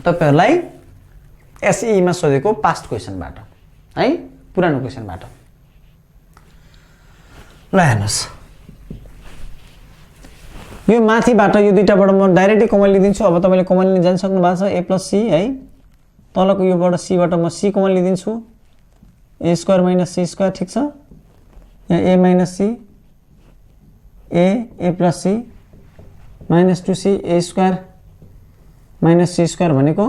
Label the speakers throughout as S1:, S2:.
S1: तपाईहरुलाई एसई मा सोधेको पास्ट क्वेशनबाट है पुरानो क्वेशनबाट ल हेर्नुस् यो माथिबाट यो दुईटाबाट म डाइरेक्टली कमन लिदिन्छु अब तपाईले कमन लिन जान सक्नु भएको छ a + c है तलको योबाट c बाट म c कमन लिदिन्छु a² - c² ठीक छ यहाँ a - c a + c -2c a² - c² भनेको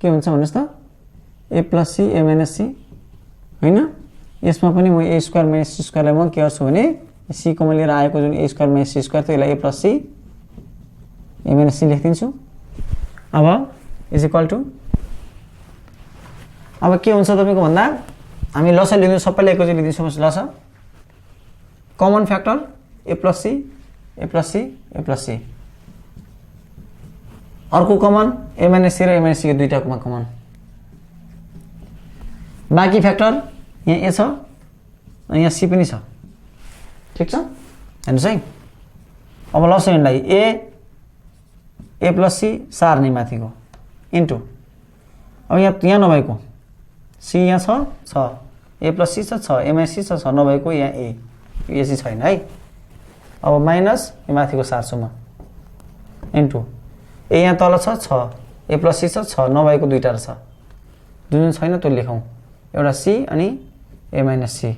S1: के हुन्छ भन्नुस् त a + c a - c हैन यसमा पनि म a² - c² लाई म के गर्छु भने c कमन लिएर आएको जुन a² - c² त्यसलाई a + c a - c लेख्दिन्छु अब इज इक्वल टु अब के हुन्छ तपाईको भन्दा हामी लसा लिदिनु सबैले एकैचोटी लिदिन्छौँ लसा common factor a + c a + c a + c अर्को कमन a - c र a - c को दुईटाकोमा कमन बाकी फ्याक्टर यहाँ a छ यहाँ c पनि छ ठीक छ हेर्नुस् है अब लसैलाई a + c सार्ने माथिको इन्टु अब यहाँ नभएको c यहाँ छ a + c छ a - c छ नभएको यहाँ a c छैन है अब माइनस यो माथिको सार्छु म इन्टु a यहाँ तल छ a + c छ नभएको दुईटा छ जुन छैन त्यो लेखौं एउटा c अनि a - c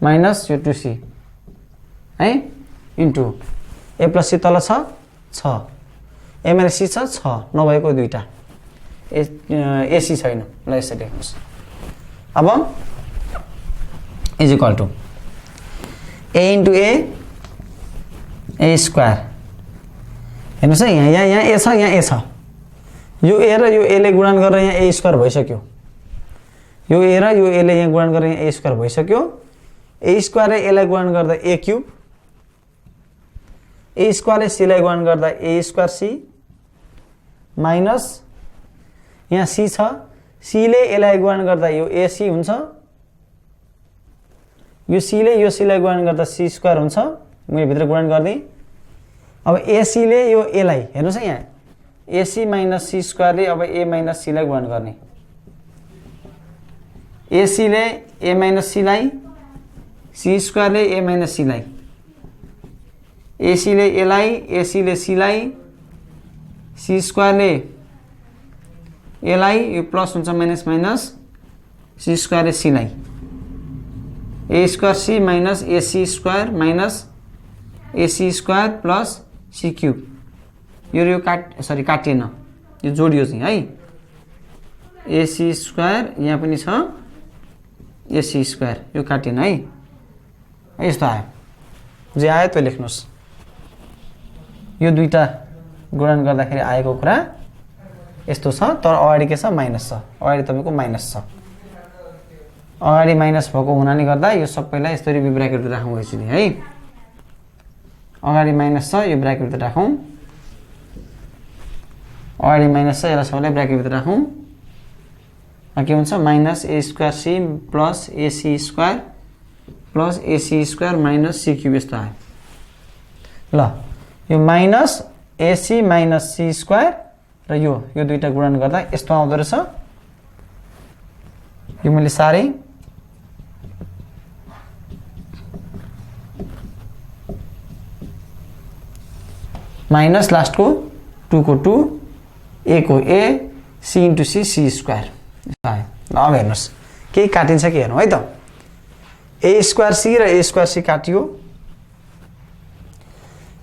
S1: माइनस यो 2c है इन्टु a + c तल छ a - c छ नभएको दुईटा ac छैन ल यसरी लेख्नुस् अब is equal to a * a² हेर्नुस् है यहाँ a छ यहाँ a छ यो a र यो a ले गुणन गरेर यहाँ a² भइसक्यो यो a र यो a ले यहाँ गुणन गरेर यहाँ a² भइसक्यो a² ले a लाई गुणन गर्दा a³ a² ले c लाई गुणन गर्दा a²c माइनस यहाँ c छ c ले a लाई गुणन गर्दा यो ac हुन्छ यो c ले यो c लाई गुणन गर्दा c² हुन्छ मैले भित्र गुणन गर्दै अब ac ले यो a लाई हेर्नुस् है यहाँ ac - c² ले अब a - c लाई गुणन गर्ने ac ले a - c लाई c² ले a - c लाई ac ले a लाई ac ले c लाई c² ले a लाई यो प्लस हुन्छ माइनस माइनस c² ले c लाई a²c minus ac² minus ac² plus c³ यो काटिएन यो जोडियो चाहिँ है ac² यहाँ पनि छ ac² यो काटिएन है यस्तो आयो जे आयो त्यो लेख्नुस् यो दुईटा गुणन गर्दाखेरि आएको कुरा यस्तो छ तर अगाडि के छ माइनस छ अगाडि तपाईको माइनस छ अगाडि माइनस भएको हुनाले गर्दा यो सबैलाई यसरी ब्र्याकेट भित्र राखौं एकचोटी है अगाडि माइनस छ यो ब्र्याकेट भित्र राखौं अगाडि माइनस छ यसलाई सबैलाई ब्र्याकेट भित्र राखौं के हुन्छ minus a²c plus ac² plus ac² minus c³ यस्तो आयो ल यो माइनस ac माइनस c² र यो दुईटा गुणन गर्दा यस्तो आउँदो रहेछ यो मैले सारे माइनस लास्ट को 2 को 2 a को a c * c c² आयो अब हेर्नुस् के काटिन्छ के हेर्नु है त a²c र a²c काटियो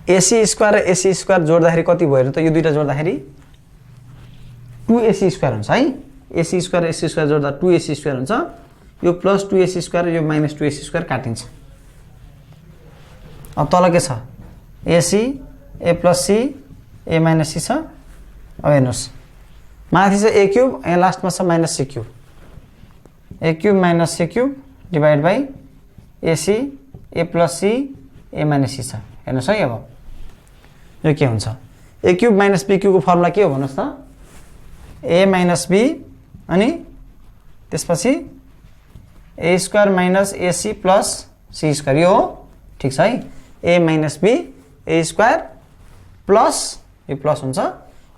S1: ac² र ac² जोड्दाखेरि कति भयो त यो दुईटा जोड्दाखेरि 2ac² हुन्छ है ac² र ac² जोड्दा 2ac² हुन्छ यो प्लस 2ac² र यो माइनस 2ac² काटिन्छ अब तल के छ ac a + c a - c छ अब हेर्नुस् माथि छ a³ यहाँ लास्टमा छ minus c³ a³ minus c³ divide by ac a + c a - c छ हेर्नुस् है अब यो के हुन्छ a³ माइनस b³ को फर्मुला के हो भन्नुस् त a माइनस b अनि त्यसपछि a² minus ac plus c² यो हो ठीक छ है a minus b a² plus यो प्लस हुन्छ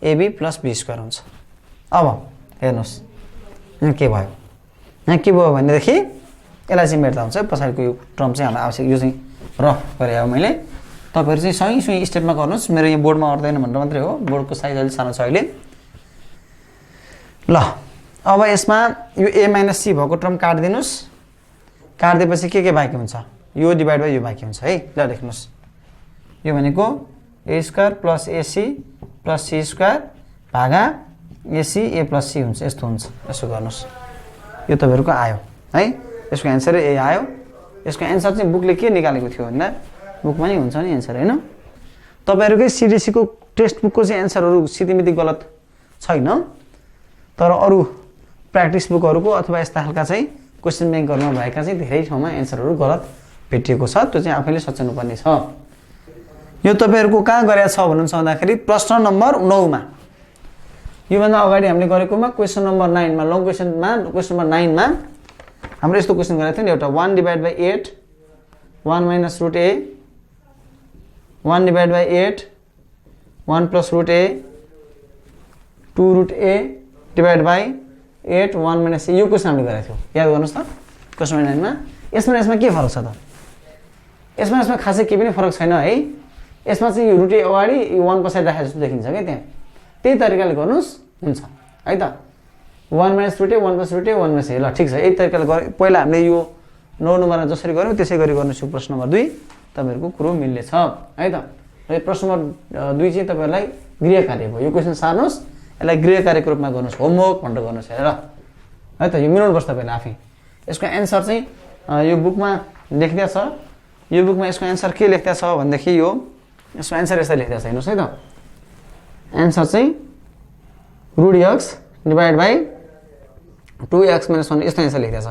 S1: ab प्लस b² हुन्छ अब हेर्नुहोस् यहाँ के भयो, यहाँ के भयो भनेदेखि यसलाई चाहिँ मेट्दा हुन्छ। पछाडिको यो टर्म चाहिँ हामीलाई आवश्यक, यो चाहिँ रफ गरे अब मैले। तपाईँहरू चाहिँ सँगै सँगै स्टेपमा गर्नुहोस्, मेरो यहाँ बोर्डमा अट्दैन भनेर मात्रै हो, बोर्डको साइज अलिक सानो छ अहिले। ल अब यसमा यो a माइनस c भएको टर्म काटिदिनुहोस्, काटिदिएपछि के बाँकी हुन्छ, यो डिभाइड बाई यो बाँकी हुन्छ है। ल लेख्नुहोस्, यो भनेको a square plus ac plus c square भागा ac a प्लस c हुन्छ, यस्तो हुन्छ। यसो गर्नुहोस्, यो तपाईँहरूको आयो है, यसको एन्सरै ए आयो। यसको एन्सर चाहिँ बुकले के निकालेको थियो भन्दा बुकमा नि हुन्छ नि एन्सर होइन। तपाईँहरूकै सिडिसीको टेक्स्ट बुकको चाहिँ एन्सरहरू सिधिमिधि गलत छैन, तर अरू प्र्याक्टिस बुकहरूको अथवा यस्ता खालका चाहिँ क्वेसन ब्याङ्कहरूमा भएका चाहिँ धेरै ठाउँमा एन्सरहरू गलत भेटिएको छ, त्यो चाहिँ आफैले सच्याउनु पर्ने छ। यो तपाईँहरूको कहाँ गरेको छ भन्नुहुन्छ भन्दाखेरि प्रश्न नम्बर 9 मा, योभन्दा अगाडि हामीले गरेकोमा क्वेसन नम्बर 9 मा, लङ क्वेसनमा क्वेसन नम्बर 9 मा हाम्रो यस्तो क्वेसन गरेको थियो नि, एउटा 1 divide by 8 1 minus root a 1 divide by 8 1 plus root a 2 root a divide by 8 1 minus a, यो क्वेसन हामीले गरेको थियो, याद गर्नुहोस् त क्वेसन नम्बर 9 मा। यसमा के फरक छ त, यसमा खासै केही पनि फरक छैन है। यसमा चाहिँ यो रुट ए अगाडि यो 1 पछाडि राखे जस्तो देखिन्छ क्या, त्यहाँ त्यही तरिकाले गर्नुहोस् हुन्छ है त। 1 minus root a 1 plus root a 1 minus a, ल ठिक छ, यही तरिकाले गरे। पहिला हामीले यो 9 नम्बरमा जसरी गऱ्यौँ त्यसै गरी गर्नुहोस्। यो प्रश्न नम्बर 2 तपाईँहरूको कुरो मिल्ने छ है त। र यो प्रश्न नम्बर 2 चाहिँ तपाईँहरूलाई गृह कार्य भयो, यो क्वेसन सार्नुहोस्, यसलाई गृह कार्यको रूपमा गर्नुहोस्, होमवर्क भनेर गर्नुहोस् हेरेर है त। यो मिलाउनुपर्छ तपाईँले आफै। यसको एन्सर चाहिँ यो बुकमा लेख्दै छ, यो बुकमा यसको एन्सर के लेख्दै छ भनेदेखि यो यसको एन्सर यसरी लेख्दै छ, हेर्नुहोस् है त। एन्सर चाहिँ root x divide by 2x minus 1 यस्तो एन्सर लेख्दै छ।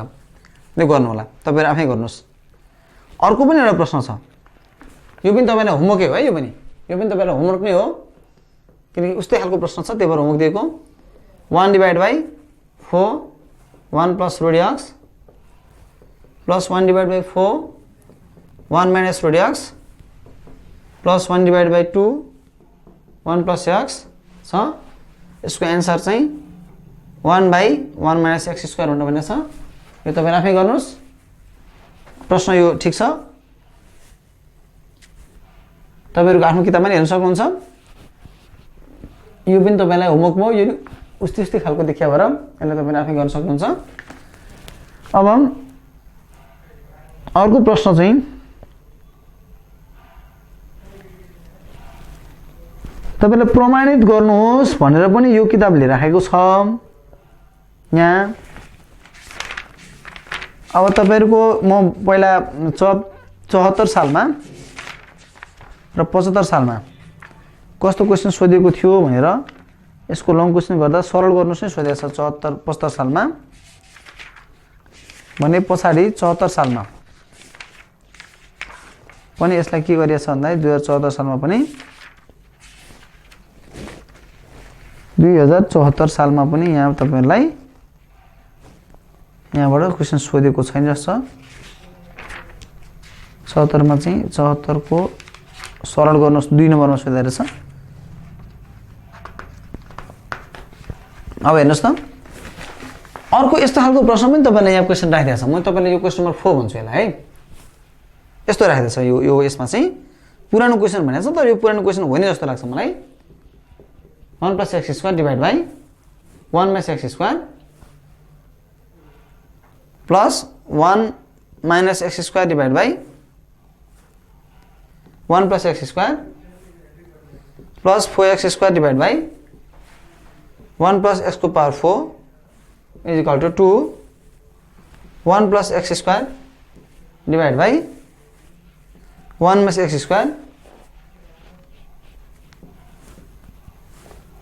S1: त्यो गर्नु होला, तपाईँहरू आफै गर्नुहोस्। अर्को पनि एउटा प्रश्न छ, यो पनि तपाईँलाई होमवर्कै हो है, यो पनि तपाईँलाई होमवर्क नै हो, किनकि उस्तै खालको प्रश्न छ, त्यही भएर होमवर्क दिएको। 1 divide by 4 1 plus root x plus 1 divide by 4 1 minus root x plus 1 divide by 2 1 plus x छ। यसको एन्सर चाहिँ 1 बाई 1 माइनस एक्स स्क्वायर भनेर भन्ने छ। यो तपाईँ आफै गर्नुहोस्, प्रश्न यो ठिक छ, तपाईँहरूको आफ्नो किताबमा नि हेर्न सक्नुहुन्छ। यो पनि तपाईँलाई होमवर्कमा यो उस्तै खालको देखिया भएर यसलाई तपाईँले आफै गर्न सक्नुहुन्छ। अब अर्को प्रश्न चाहिँ तपाईँले प्रमाणित गर्नुहोस् भनेर पनि यो किताबले राखेको छ यहाँ। अब तपाईँहरूको म पहिला 74 सालमा र 75 सालमा कस्तो क्वेसन सोधेको थियो भनेर यसको लङ क्वेसन गर्दा सरल गर्नुहोस् नै सोधेको छ। 75 सालमा भने पछाडि 74 सालमा पनि यसलाई के गरिएको छ भन्दा 2014 सालमा पनि 2074 सालमा पनि यहाँ तपाईहरुलाई यहाँबाट क्वेसन सोधेको छैन जस्तो छ। 74 मा चाहिँ 74 को सरल गर्नुहोस् 2 नम्बरमा सोधेको छ। अब हेर्नुस् त अर्को यस्तो खालको प्रश्न पनि तपाईले यहाँ क्वेसन राखिदिएको छ। म तपाईलाई यो क्वेसन नम्बर 4 भन्छु यसलाई है। यस्तो राखिदिएको छ यो यसमा चाहिँ पुरानो क्वेसन भनेको छ, तर यो पुरानो क्वेसन होइन जस्तो लाग्छ मलाई। 1 + x² divide by 1 - x² plus 1 - x² divide by 1 + x² plus 4x² divide by 1 + x to power 4 is equal to 2 1 + x² divide by 1 - x²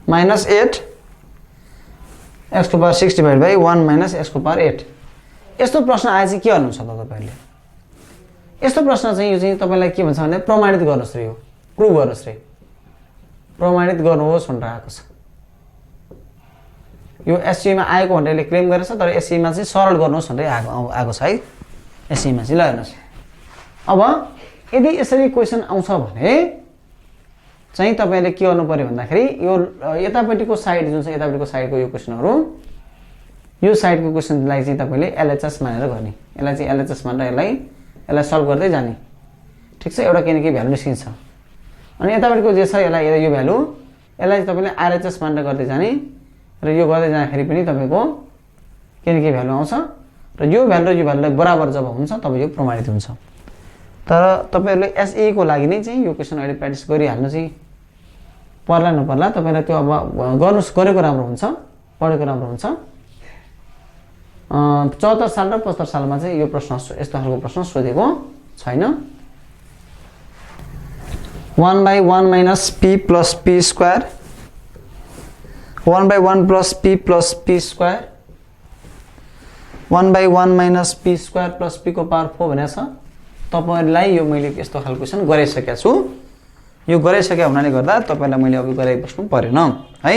S1: minus 8 x to power 6 divided by 1 minus x to power 8। यस्तो प्रश्न आए चाहिँ के गर्नुहुन्छ त तपाईहरुले? यस्तो प्रश्न चाहिँ यो चाहिँ तपाईलाई के भन्छ भने प्रमाणित गर्नुस् रे, यो प्रुभ गर्नुस् रे, प्रमाणित गर्नुहोस् भनेर आएको छ। यो एससी मा आएको भनेरले क्लेम गरेछ, तर एससी मा चाहिँ सरल गर्नुहोस् भनेर आएको छ है एससी मा चाहिँ। ल हेर्नुस्, अब यदि यसरी क्वेशन आउँछ भने चाहिँ तपाईले के गर्नु पर्यो भन्दाखेरि यो यतापट्टिको साइड जुन छ यतापट्टिको साइडको यो क्वेशनहरु यो साइडको क्वेशनलाई चाहिँ तपाईले एलएचएस मानेर गर्ने यसलाई चाहिँ एलएचएस मानेर यसलाई सल्भ गर्दै जाने ठीक छ एउटा केही न केही भ्यालु निस्किन्छ अनि यतापट्टिको जे छ यसलाई यो भ्यालु यसलाई तपाईले आरएचएस मानेर गर्दै जाने र यो गर्दै जाँदाखेरि पनि तपाईको केही न केही भ्यालु आउँछ र यो भ्यालु र यो भ्यालुलाई बराबर जब हुन्छ तब यो प्रमाणित हुन्छ तर तपाईहरुले एसई को लागि नै चाहिँ यो क्वेशन अहिले प्र्याक्टिस गरिहाल्नु चाहिँ पर्ला नपर्ला तपाईलाई त्यो अब गरेको राम्रो हुन्छ पढेको राम्रो हुन्छ 74 साल र 75 सालमा चाहिँ यो प्रश्न यस्तो खालको प्रश्न सोधेको छैन 1/1 minus p plus p square 1/1 plus p plus p square 1/1 minus p square plus p को पावर 4 भनेको छ तपाईहरुलाई यो मैले यस्तो खालको क्वेशन गराइसकेको छु यो गराइसके हुनाले गर्दा तपाईलाई मैले अब गराइ बस्नु परेन है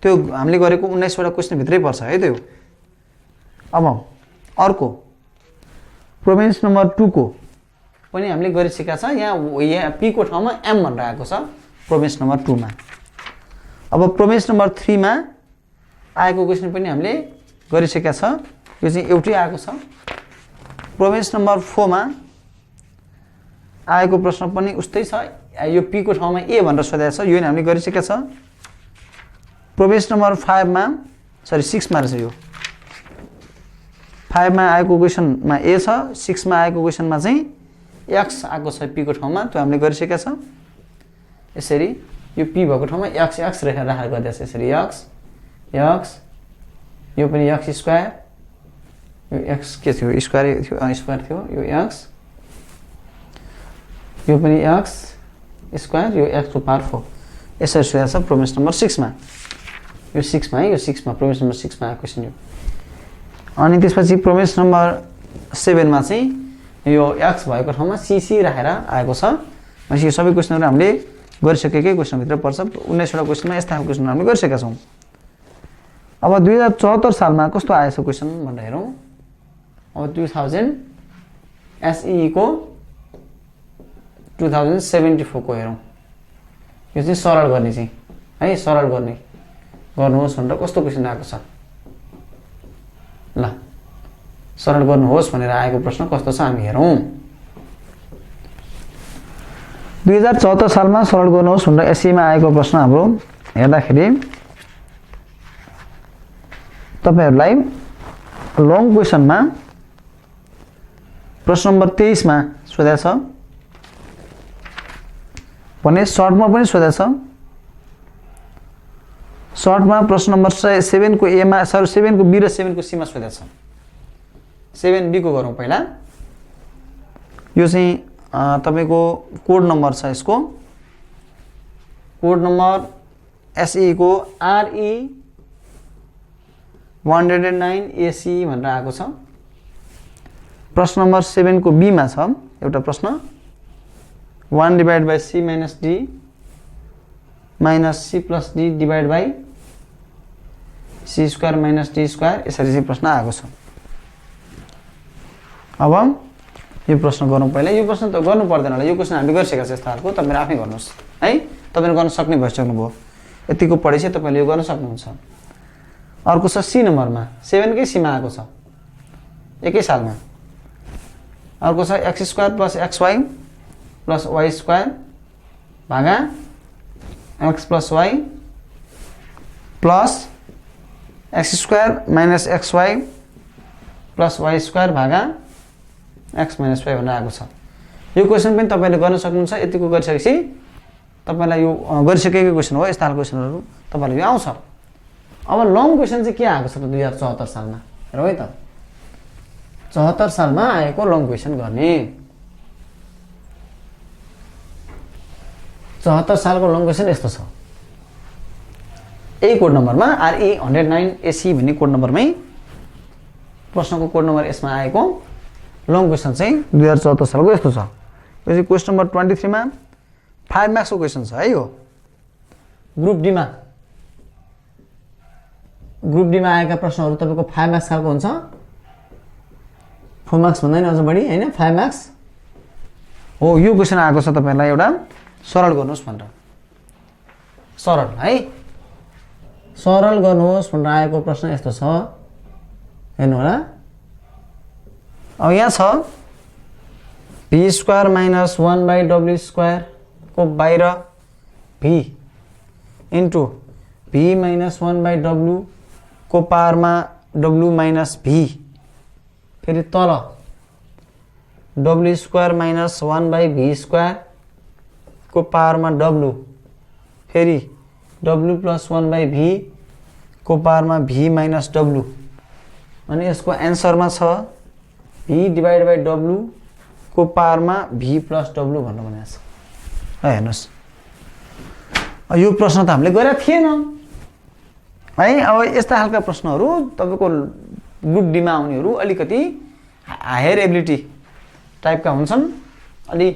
S1: त्यो हामीले गरेको 19 वटा क्वेशन भित्रै पर्छ है त्यो अब अर्को प्रोभिन्स नम्बर 2 को पनि हामीले गरिसकेका छ यहाँ p को ठाउँमा m भनेर आएको छ प्रोभिन्स नम्बर 2 मा अब प्रोभिन्स नम्बर 3 मा आएको क्वेशन पनि हामीले गरिसकेका छ यो चाहिँ एउटै आएको छ प्रोभिन्स नम्बर 4 मा आएको प्रश्न पनि उस्तै छ यो p को ठाउँमा a भनेर सोधेको छ यो नि हामीले गरिसकेका छ प्रोभिन्स नम्बर 5 मा सरी 6 मा रहेछ यो 5 मा आएको क्वेशन मा a छ 6 मा आएको क्वेशन मा चाहिँ x आएको छ p को ठाउँमा त्यो हामीले गरिसकेका छ यसरी यो p भएको ठाउँमा x x राखेर गर्दै छ यसरी x x यो पनि x स्क्वायर यो x के थियो स्क्वायर थियो स्क्वायर थियो यो x यो पनि x स्क्वायर यो x को पावर 4 यसरी सोधेको छ प्रोभिन्स नम्बर 6 मा यो 6 मा है यो 6 मा प्रोभिन्स नम्बर 6 मा आएको क्वेशन यो अनि त्यसपछि प्रोभिन्स नम्बर 7 मा चाहिँ यो x भएको ठाउँमा cc राखेर आएको छ भनेपछि यो सबै क्वेशनहरु हामीले गरिसकेकै क्वेशन भित्र पर्छ 19 वटा क्वेशनमा यस्ता खालको क्वेशन हामीले गरिसकेका छौं अब 2074 सालमा कस्तो आएछ क्वेशन भनेर हेरौं अब 2000 एसई को 2074 को हेरौं यो चाहिँ सरल गर्ने चाहिँ है सरल गर्नुहोस् भनेर कस्तो क्वेशन आएको छ ल सरल गर्नुहोस् भनेर आएको प्रश्न कस्तो छ हामी हेरौं 2074 सालमा सरल गर्नुहोस् भनेर एसई मा आएको प्रश्न हाम्रो हेर्दाखेरि तपाईहरुलाई लङ क्वेशनमा प्रश्न नम्बर 23 मा सोधेको छ भने सर्टमा पनि सोधेको छ सर्टमा प्रश्न नम्बर 7 को ए मा सरी 7 को बी र 7 को सी मा सोधेको छ 7 बी को गरौँ पहिला यो चाहिँ तपाईको कोड नम्बर छ यसको कोड नम्बर एसई को आरई 109 एसी भनेर आएको छ प्रश्न नम्बर 7 को बी मा छ एउटा प्रश्न 1 divided by c minus d minus c plus d divided by c square minus d square यसरी चाहिँ प्रश्न आएको छ अब यो प्रश्न गरौँ पहिला यो प्रश्न त गर्नु पर्दैन होला यो क्वेशन हामीले गरिसकेका छौं यस्तो खालको तपाईले आफै गर्नुस् है तपाईले गर्न सक्ने भइसक्नु भयो यतिको पढेपछि तपाईले यो गर्न सक्नुहुन्छ अर्को छ सी नम्बरमा 7 कै सी मा आएको छ एकै सालमा अर्को छ x square plus xy plus y square भागा x plus y plus x square minus xy plus y square भागा x माइनस y भनेर आएको छ यो क्वेशन पनि तपाईले गर्न सक्नुहुन्छ यतिको गरिसकेपछि तपाईलाई यो गरिसकेको क्वेशन हो यस्ता खालको क्वेशनहरु तपाईलाई यो आउँछ अब लङ क्वेशन चाहिँ के आएको छ त 2074 सालमा हेरौ है त 74 सालमा आएको लङ क्वेशन गर्ने 74 सालको लङ क्वेशन यस्तो छ ए कोड नम्बरमा आरई 109 एसी भन्ने कोड नम्बरमै प्रश्नको कोड नम्बर यसमा आएको लङ क्वेशन चाहिँ 2074 सालको यस्तो छ यो चाहिँ क्वेशन नम्बर 23 मा 5 मार्क्स को क्वेशन छ है यो ग्रुप डी मा आएका प्रश्नहरु तपाईको 5 मार्क्स सालको हुन्छ 4 मार्क्स भन्दैन अझ बढी हैन 5 मार्क्स हो यो क्वेशन आएको छ तपाईलाई एउटा सरल गर्नुस् भनेर सरल है सरल गर्नुहोस् भनेर आएको प्रश्न यस्तो छ हेर्नु होला अब यहाँ छ v स्क्वायर माइनस 1/w² को बाहिर v into v minus 1/w को पावरमा w माइनस v फेरि तल w स्क्वायर माइनस 1/v² को पावरमा w फेरि w प्लस 1/v को पावरमा v माइनस w अनि यसको एन्सरमा छ v डिभाइड बाई w को पावरमा v प्लस w भन्नु भनेको छ हेर्नुहोस् यो प्रश्न त हामीले गरेका थिएन है अब यस्ता खालका प्रश्नहरू तपाईको ग्रुप डी मा आउनेहरू अलिकति हायर एबिलिटी टाइपका हुन्छन् अलि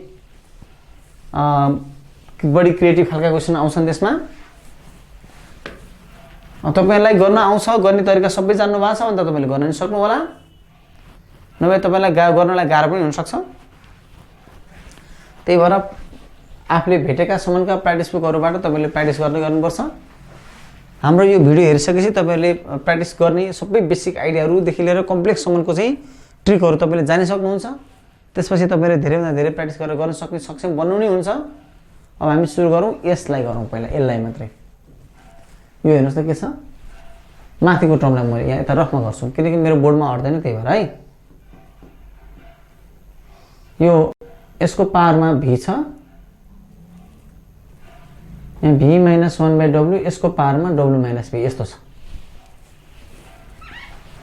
S1: बढी क्रिएटिभ खालका क्वेशन आउँछन् त्यसमा तपाईलाई गर्न आउँछ गर्ने तरिका सबै जान्नु भएको छ भने त तपाईले गर्न नि सक्नु होला नभए तपाईलाई गर्नलाई गाह्रो पनि हुन सक्छ त्यही भएर आफूले भेटेका सम्मका प्र्याक्टिस बुकहरुबाट तपाईले प्र्याक्टिस गर्दै गर्नुपर्छ हाम्रो यो भिडियो हेरिसकेपछि तपाईले प्र्याक्टिस गर्ने सबै बेसिक आइडियाहरु देखि लिएर कम्प्लेक्स सम्मको चाहिँ ट्रिकहरु तपाईले जानि सक्नुहुन्छ त्यसपछि तपाईले धेरै भन्दा धेरै प्र्याक्टिस गरेर गर्न सक्ने सक्षम बन्नु नै हुन्छ अब हामी सुरु गरौँ यसलाई गरौँ पहिला यसलाई मात्रै यो हेर्नुस् त के छ माथिको टर्मलाई म यहाँ यता रफमा गर्छु किनकि मेरो बोर्डमा हट्दैन त्यही भएर है यो यसको पावरमा v छ यहाँ v माइनस 1/w यसको पावरमा w माइनस v यस्तो छ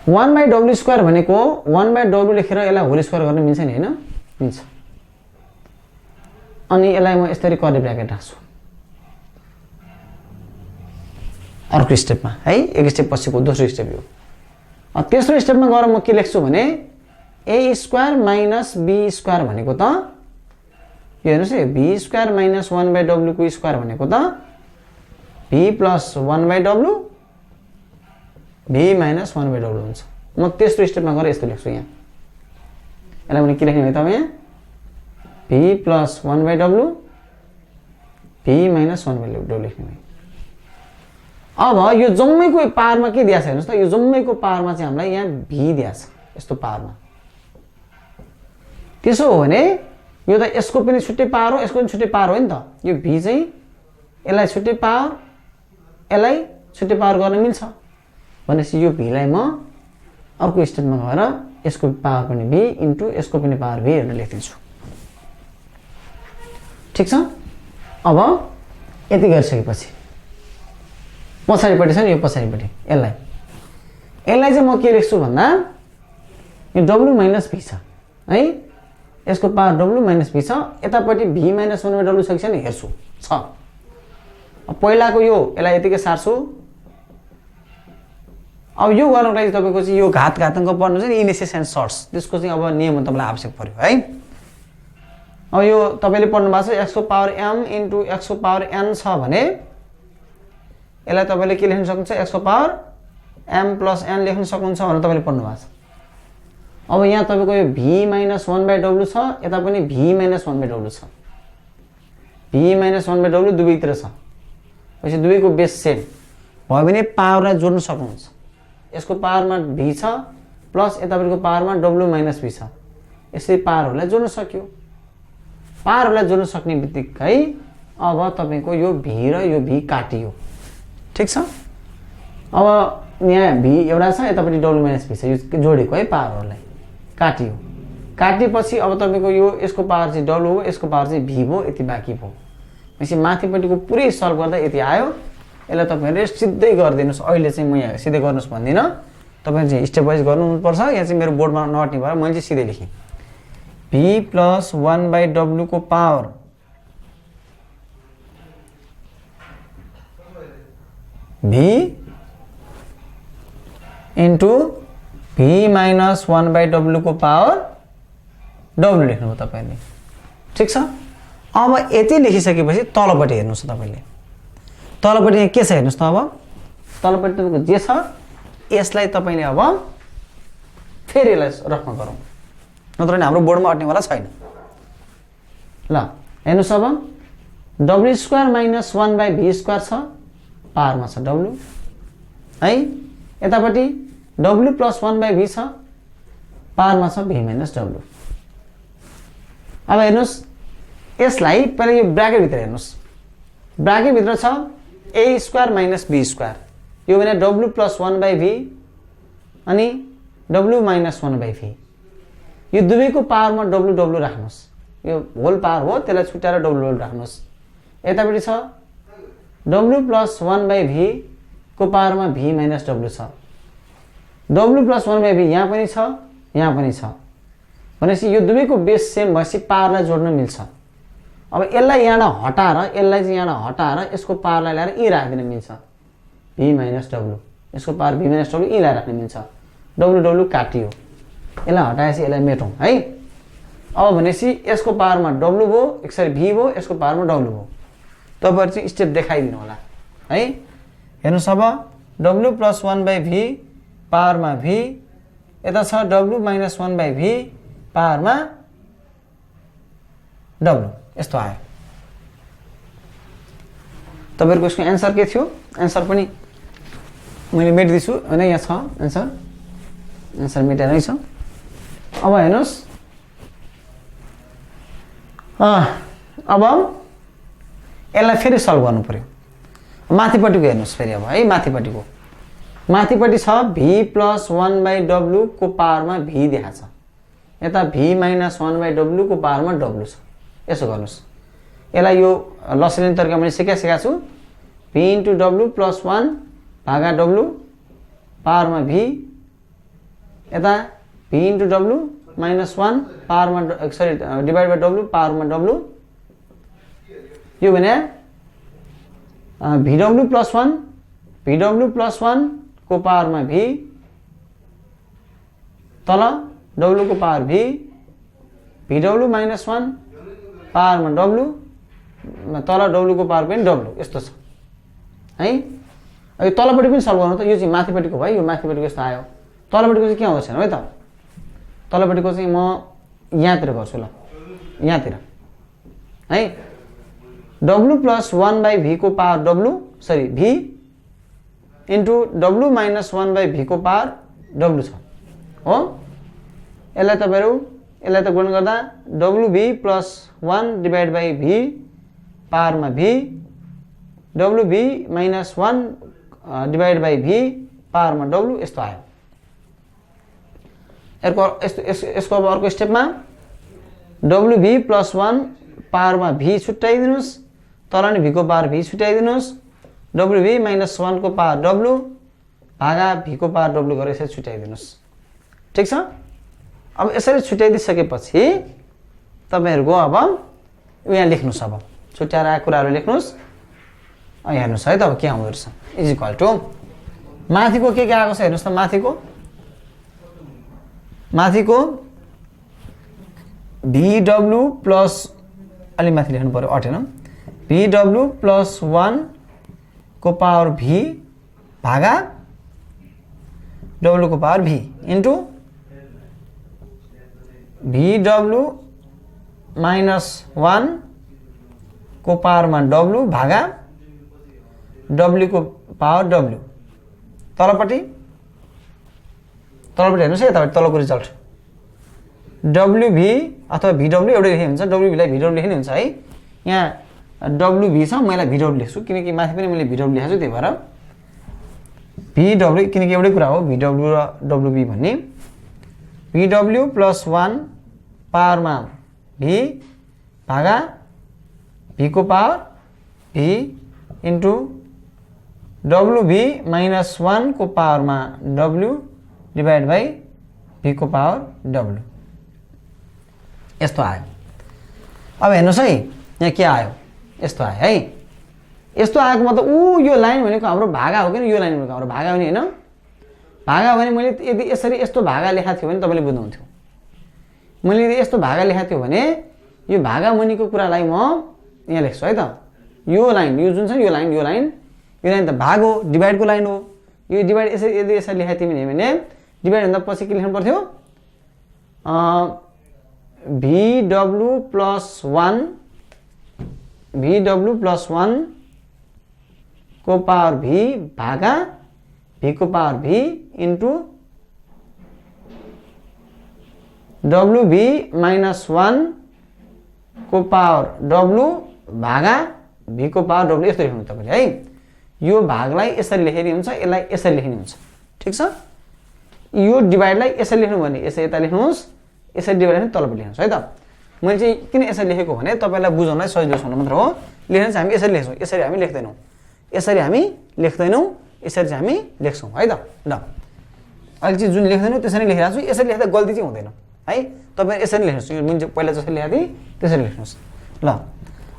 S1: 1/w² भनेको 1/w लेखेर यसलाई होल स्क्वायर गर्न मिल्छ नि हैन मिल्छ अनि यसलाई म यसरी कर्ली ब्र्याकेट राख्छु अर्को स्टेपमा है एक स्टेप पछिको दोस्रो स्टेप यो तेस्रो स्टेपमा गएर म के लेख्छु भने a² माइनस b² भनेको त यो हेर्नुस् है b² माइनस 1/w को स्क्वायर भनेको त v plus 1/w v minus 1/w हुन्छ म तेस्रो स्टेपमा गएर यस्तो लेख्छु यहाँ यसलाई पनि के लेख्ने हो तपाईँ v plus 1/w v minus 1/w लेख्ने हो अब यो जम्मैको पावरमा के दिया छ हेर्नुस् त यो जम्मैको पावरमा चाहिँ हामीलाई यहाँ v दिया छ यस्तो पावरमा त्यसो हो भने यो त यसको पनि छुट्टै पावर हो यसको पनि छुट्टै पावर हो नि त यो v चाहिँ यसलाई छुट्टै पावर यसलाई छुट्टै पावर गर्न मिल्छ भनेपछि यो v लाई म अर्को स्टेपमा गएर यसको पावर पनि v इन्टु यसको पनि पावर v भनेर लेखिदिन्छु ठीक छ अब यति गरिसकेपछि पछाडिपट्टि छ नि यो पछाडिपट्टि यसलाई चाहिँ म के लेख्छु भन्दा यो w माइनस v छ है यसको पावर w माइनस v छ यतापट्टि v माइनस 1/w छ कि छैन हेर्छु छ अब पहिलाको यो यसलाई यतिकै सार्छु अब यो गर्नको लागि तपाईको चाहिँ यो घाताङ्क पढ्नु चाहिँ इनिसियस एन्ड सर्ट्स त्यसको चाहिँ अब नियम तपाईलाई आवश्यक पर्यो है अब यो तपाईले पढ्नु भएको छ x को पावर m इन्टु x को पावर n छ भने यसलाई तपाईले के लेख्न सक्नुहुन्छ x को पावर m प्लस n लेख्न सक्नुहुन्छ भनेर तपाईले पढ्नु भएको छ अब यहाँ तपाईको यो v माइनस 1/w छ यता पनि v माइनस 1/w छ v माइनस 1/w दुवैतिर छ पछि दुवैको बेस सेम भयो भने पावरलाई जोड्न सक्नुहुन्छ यसको पावरमा v छ प्लस यतापट्टिको पावरमा w माइनस v छ यसरी पावरहरूलाई जोड्न सक्यो पावरहरूलाई जोड्न सक्ने बित्तिकै अब तपाईको यो v र यो v काटियो ठीक छ अब यहाँ v एउटा छ यतापट्टि w माइनस v छ यो जोडेको है पावरहरूलाई काटियो काटेपछि अब तपाईको यो यसको पावर चाहिँ w हो यसको पावर चाहिँ v हो यति बाँकी भयो त्यसै माथिपट्टिको पुरै सल्भ गर्दा यति आयो यसलाई तपाईहरुले सिधै गरिदिनुस् अहिले चाहिँ म यहाँ सिधै गर्नुस् भन्दिन तपाईले चाहिँ स्टेप वाइज गर्नुपर्छ यहाँ चाहिँ मेरो बोर्डमा नअट्ने भएर मैले चाहिँ सिधै लेखेँ v प्लस 1/w को power v into v minus 1/w को पावर w लेख्नु तपाईले ठीक छ अब यति लेखिसकेपछि तलपट्टि हेर्नुस् तपाईले तलपट्टि यहाँ के छ हेर्नुस् त अब तलपट्टि तपाईको जे छ यसलाई तपाईले अब फेरि यसलाई रफमा गरौँ नत्र नि हाम्रो बोर्डमा अट्ने वाला छैन ल हेर्नुस् अब W square minus 1 by V square छ पावरमा छ डब्ल्यू है। यतापट्टि डब्ल्यू प्लस 1 बाई भी छ पावरमा छ भी माइनस डब्ल्यू। अब हेर्नुहोस् यसलाई पहिला यो ब्राकेटभित्र हेर्नुहोस्, ब्राकेटभित्र छ ए स्क्वायर माइनस बी स्क्वायर, यो भने डब्ल्यू प्लस 1 बाई भी अनि डब्ल्यू माइनस 1 बाई भी। यो दुवैको पावरमा डब्ल्यू डब्ल्यू राख्नुहोस्, यो होल पावर हो त्यसलाई छुट्याएर डब्ल्यू डब्ल्यू राख्नुहोस्। यतापट्टि छ डब्ल्यू प्लस 1 बाई भी को पावरमा भी माइनस डब्ल्यू छ, डब्ल्यू प्लस 1 बाई भी यहाँ पनि छ यहाँ पनि छ भनेपछि यो दुवैको बेस सेम भएपछि पावरलाई जोड्न मिल्छ। अब यसलाई यहाँबाट हटाएर यसलाई चाहिँ यहाँबाट हटाएर यसको पावरलाई ल्याएर ई राखिदिन मिल्छ, भी माइनस डब्ल्यू, यसको पावर भी माइनस डब्ल्यू ईलाई राख्न मिल्छ, डब्ल्यू डब्ल्यू काटियो, यसलाई हटाएपछि यसलाई मेटौँ है। अब भनेपछि यसको पावरमा डब्ल्यू भयो, यसरी भी भयो, यसको पावरमा डब्ल्यू भयो। तपाईँहरू चाहिँ स्टेप देखाइदिनु होला है। हेर्नुहोस् अब डब्ल्यू प्लस 1 बाई भी पावरमा भी, यता छ डब्ल्यू माइनस 1 बाई भी पावरमा डब्ल्यू, यस्तो आयो। तपाईँहरूको यसको एन्सर के थियो? एन्सर पनि मैले मेटिदिन्छु होइन, यहाँ छ एन्सर, एन्सर मेटेरै छ। अब हेर्नुहोस् अब यसलाई फेरि सल्भ गर्नु पर्यो। माथिपट्टिको हेर्नुहोस् फेरि अब है, माथिपट्टि छ भी प्लस 1 बाई डब्ल्यू को पावरमा भी देखाएको छ, यता भी माइनस 1 बाई डब्ल्यू को पावरमा डब्ल्यू छ। यसो गर्नुहोस्, यसलाई यो लसलिने तरिका मैले सिकाएको छु, भी इन्टु डब्ल्यू प्लस 1 भागा डब्ल्यू पावरमा भी, यता भी इन्टु डब्ल्यू माइनस 1 पावरमा सरी डिभाइड बाई डब्ल्यू पावरमा डब्ल्यू, यो भने भी डब्ल्यू प्लस 1 को पावरमा भी, तल डब्ल्यू को पावर भी डब्ल्यू माइनस 1 पावरमा डब्ल्यू, तल डब्ल्यू को पावर पनि डब्ल्यू, यस्तो छ है। यो तलपट्टि पनि सल्भ गर्नु त, यो चाहिँ माथिपट्टिको भयो, यो माथिपट्टिको यस्तो आयो, तलपट्टिको चाहिँ के आउँछ है त, तलपट्टिको चाहिँ म यहाँतिर गर्छु ल, यहाँतिर है। डब्ल्यू प्लस 1 बाई भी को पावर डब्ल्यू सरी v into W minus 1 by v को पावर डब्ल्यू छ हो। यसलाई तपाईँहरू यसलाई त गुण गर्दा डब्ल्यू v plus 1 divide by v पावरमा भी, डब्ल्यू v minus 1 divide by v पावरमा डब्ल्यू, यस्तो आयो। यसको अब अर्को स्टेपमा डब्ल्यू भी प्लस 1 पावरमा भी छुट्याइदिनुहोस्, तल नि भी को पावर भी छुट्याइदिनुहोस्, डब्ल्यू भी माइनस 1 को पावर डब्ल्यू भागा भी को पावर डब्ल्यू गरेर यसरी छुट्याइदिनुहोस्, ठिक छ। अब यसरी छुट्याइदिसकेपछि तपाईँहरूको अब यहाँ लेख्नुहोस्, अब छुट्याएर आएको कुराहरू लेख्नुहोस्। हेर्नुहोस् है त अब के आउँदो रहेछ, इज इक्वल टु माथिको के आएको छ हेर्नुहोस् त, माथिको भी डब्ल्यू प्लस अलि माथि लेख्नु पर्यो अटेन, भी डब्ल्यू प्लस 1 को पावर भी भागा डब्ल्यू को पावर भी इन्टु भी डब्ल्यू माइनस 1 को पावरमा डब्ल्यू भागा डब्ल्यू को पावर डब्ल्यू। तलपट्टि हेर्नुहोस् है, यतापट्टि तलको रिजल्ट डब्ल्यू भी अथवा भी डब्ल्यू एउटै लेख्ने हुन्छ, डब्ल्यू भीलाई भी डब्ल्यू लेख्ने हुन्छ है। यहाँ डब्ल्यू भी छ, मैले भी डब्ल्यू लेख्छु किनकि माथि पनि मैले भी डब्ल्यू लेखेको छु, त्यही भएर भी डब्ल्यू किनकि एउटै कुरा हो भी डब्ल्यू र डब्ल्यू भी भन्ने। भी डब्ल्यू प्लस 1 पावरमा भी भागा भी को पावर भी इन्टु डब्ल्यू भी माइनस 1 को पावरमा डब्ल्यू डिभाइड बाई भी को पावर डब्ल्यू, यस्तो आयो। अब हेर्नुहोस् है यहाँ के आयो, यस्तो आयो है। यस्तो आएको मतलब यो लाइन भनेको हाम्रो भागा हो कि यो लाइन भनेको हाम्रो भागा हो नि हैन, भागा भने मैले यदि यसरी यस्तो भागा लेखा थियो भने तपाईले बुझ्नुहुन्थ्यो। मैले यदि यस्तो भागा लेखा थियो भने यो भागा मुनिको कुरालाई म यहाँ लेख्छु है त। यो लाइन यो जुन छ यो लाइन त भाग हो, डिभाइडको लाइन हो। यो डिभाइड यसरी यदि यसरी लेखा थियो भने डिभाइड भन्दा पछि के लेख्नु पर्थ्यो, भी डब्ल्यू प्लस 1 VW प्लस 1 को पावर V भागा V को power V into WV minus 1 को पावर W भागा V को पावर W यस्तो लेख्नु तपाईले है। यो भागलाई यसरी लेखेर हुन्छ, यसलाई यसरी लेख्नु हुन्छ। ठीक छ? यो डिभाइडलाई यसरी लेख्नु भने यसरी यता लेख्नुस्, यसरी डिभाइड गर्ने तलपट्टि लेख्नुस् है त। मैले चाहिँ किन यसरी लेखेको भने तपाईलाई बुझाउनलाई सजिलो हुन मात्र हो। लेख्न चाहिँ हामी यसरी लेख्छौँ, यसरी हामी लेख्दैनौँ, यसरी हामी लेख्दैनौँ, यसरी चाहिँ हामी लेख्छौँ है त। ल अहिले चाहिँ जुन लेख्दैनौँ त्यसरी लेखिरहेको छु, यसरी लेख्दा गल्ती चाहिँ हुँदैन है। तपाईँ यसरी लेख्नुहोस्, यो मैले पहिला जसरी लेखेको थिएँ त्यसरी लेख्नुहोस्। ल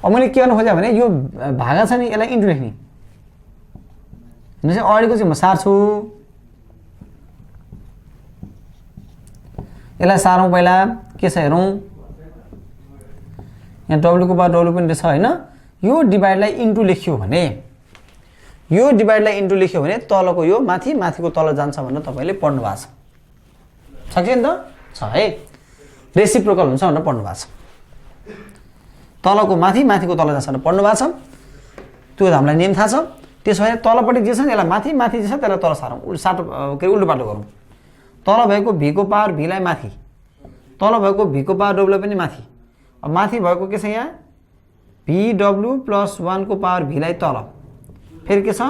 S1: अब मैले के गर्नु खोजेँ भने यो भागा छ नि यसलाई इन्टु लेख्ने। भनेपछि अगाडिको चाहिँ म सार्छु, यसलाई सारौँ पहिला के छ हेरौँ। यहाँ W को पावर W पनि छ हैन। यो डिभाइडलाई इन्टु लेख्यो भने, यो डिभाइडलाई इन्टु लेख्यो भने तलको यो माथि, माथिको तल जान्छ भनेर तपाईले पढ्नु भएको छ कि नि त? छ है। रेसिप्रोकल हुन्छ भनेर पढ्नु भएको छ। तलको माथि, माथिको तल जान्छ भनेर पढ्नु भएको छ। त्यो हामीलाई नियम थाहा छ। त्यसो भए तलपट्टि जे छ नि यसलाई माथि, माथि जे छ त्यसलाई तल सारौँ, उल्टो पाटो गरौँ। तल भएको V को पावर V लाई माथि, तल भएको V को पावर W लाई पनि माथि। अब माथि भएको के छ यहाँ VW प्लस 1 को पावर V लाई तल, फेरि के छ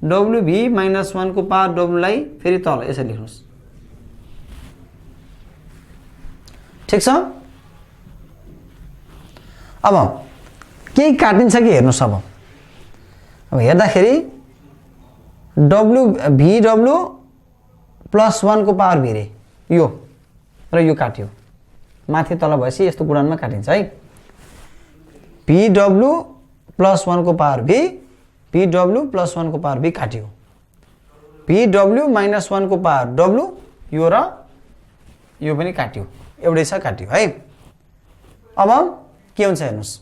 S1: WV माइनस 1 को पावर W लाई फेरि तल, यसरी लेख्नुस्। ठीक छ? अब केही काटिन्छ कि हेर्नुस्। अब हेर्दाखेरि VW प्लस 1 को पावर V रे यो र यो काट्यो, माथि तल भएपछि यस्तो गुणनमा काटिन्छ है। VW प्लस 1 को पावर V, VW प्लस 1 को पावर V काट्यो, VW माइनस 1 को पावर W, यो र यो पनि काट्यो, एउटै छ काट्यो है। अब के हुन्छ हेर्नुस्,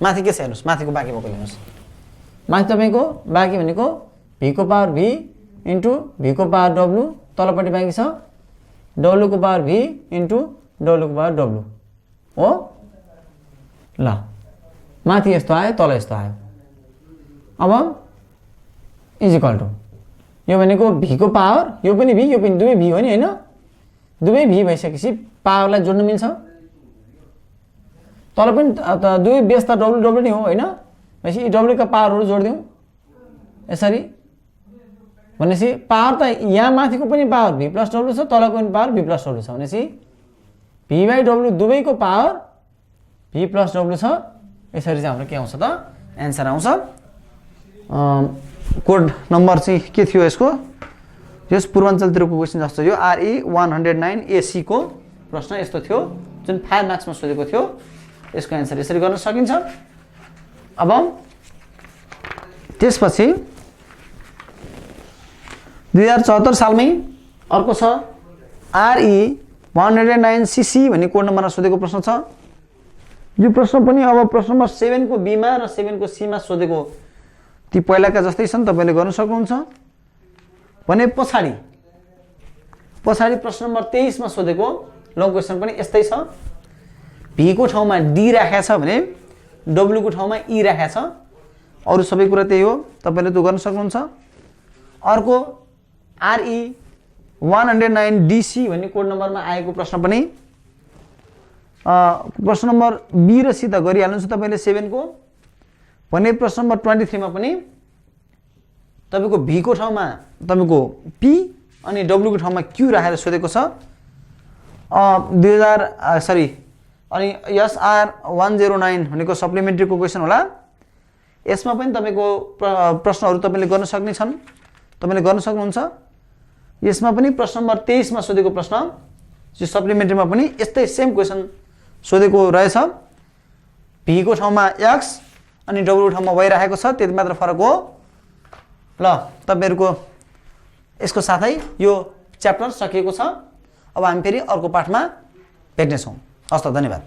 S1: माथि के छ हेर्नुस्, माथिको बाँकी भएको हेर्नुस्। माथि तपाईको बाँकी भनेको V को पावर V इन्टु V को पावर W, तलपट्टि बाँकी छ W को पावर V इन्टु W को पावर W हो। ल माथि यस्तो आयो, तल यस्तो आयो। अब इजिकल टु यो भनेको V को पावर, यो पनि V, यो पनि दुवै V हो नि हैन। दुवै V भइसकेपछि पावरलाई जोड्न मिल्छ। तल पनि दुवै बेस त W W नै हो हैन। भनेपछि W का पावरहरु जोड्दियौ यसरी। भनेपछि पावर त यहाँ माथिको पनि पावर V प्लस W छ, तलको पनि पावर V प्लस W छ। भनेपछि V बाइ W दुवैको पावर V प्लस W छ। यसरी चाहिँ हाम्रो के आउँछ त एन्सर आउँछ। कोड नम्बर चाहिँ के थियो यसको, यस पूर्वाञ्चलतिरको क्वेशन जस्तो यो RE 109 AC को प्रश्न यस्तो थियो जुन 5 मार्क्समा सोधेको थियो। यसको एन्सर यसरी गर्न सकिन्छ। अब त्यसपछि 2074 सालमै अर्को छ RE 109 CC भन्ने कोड नम्बरमा सोधेको प्रश्न छ। यो प्रश्न पनि अब प्रश्न नम्बर 7 को B मा र 7 को C मा सोधेको ती पहिलाका जस्तै छन्, तपाईले गर्न सक्नुहुन्छ। भने पछाडी प्रश्न नम्बर 23 मा सोधेको लङ क्वेशन पनि यस्तै छ। V को ठाउँमा D राखेको छ भने W को ठाउँमा E राखेको छ। अरु सबै कुरा त्यही हो, तपाईले त्यो गर्न सक्नुहुन्छ। अर्को RE 109 DC भन्ने कोड नम्बरमा आएको प्रश्न पनि प्रश्न नम्बर B र C त गरिहाल्नुहुन्छ तपाईले 7 को। भने प्रश्न नम्बर 23 मा पनि तपाईको V को ठाउँमा तपाईको P अनि W को ठाउँमा Q राखेर सोधेको छ। 2000 सरी अनि SR 109 भनेको सप्लिमेन्ट्रीको क्वेशन होला। यसमा पनि तपाईको प्रश्नहरु तपाईले गर्न सक्ने छन्, तपाईले गर्न सक्नुहुन्छ। यसमा पनि प्रश्न नम्बर 23 मा सोधेको प्रश्न जो सप्लिमेन्ट्रीमा पनि यस्तै सेम क्वेशन सोधेको रहेछ। V को ठाउँमा X अनि W को ठाउँमा Y राखेको छ, त्यति मात्र फरक हो। ल तपाईहरुको यसको साथै यो च्याप्टर सकिएको छ। अब हामी फेरि अर्को पाठमा भेट्ने छौं। हस्त धन्यवाद।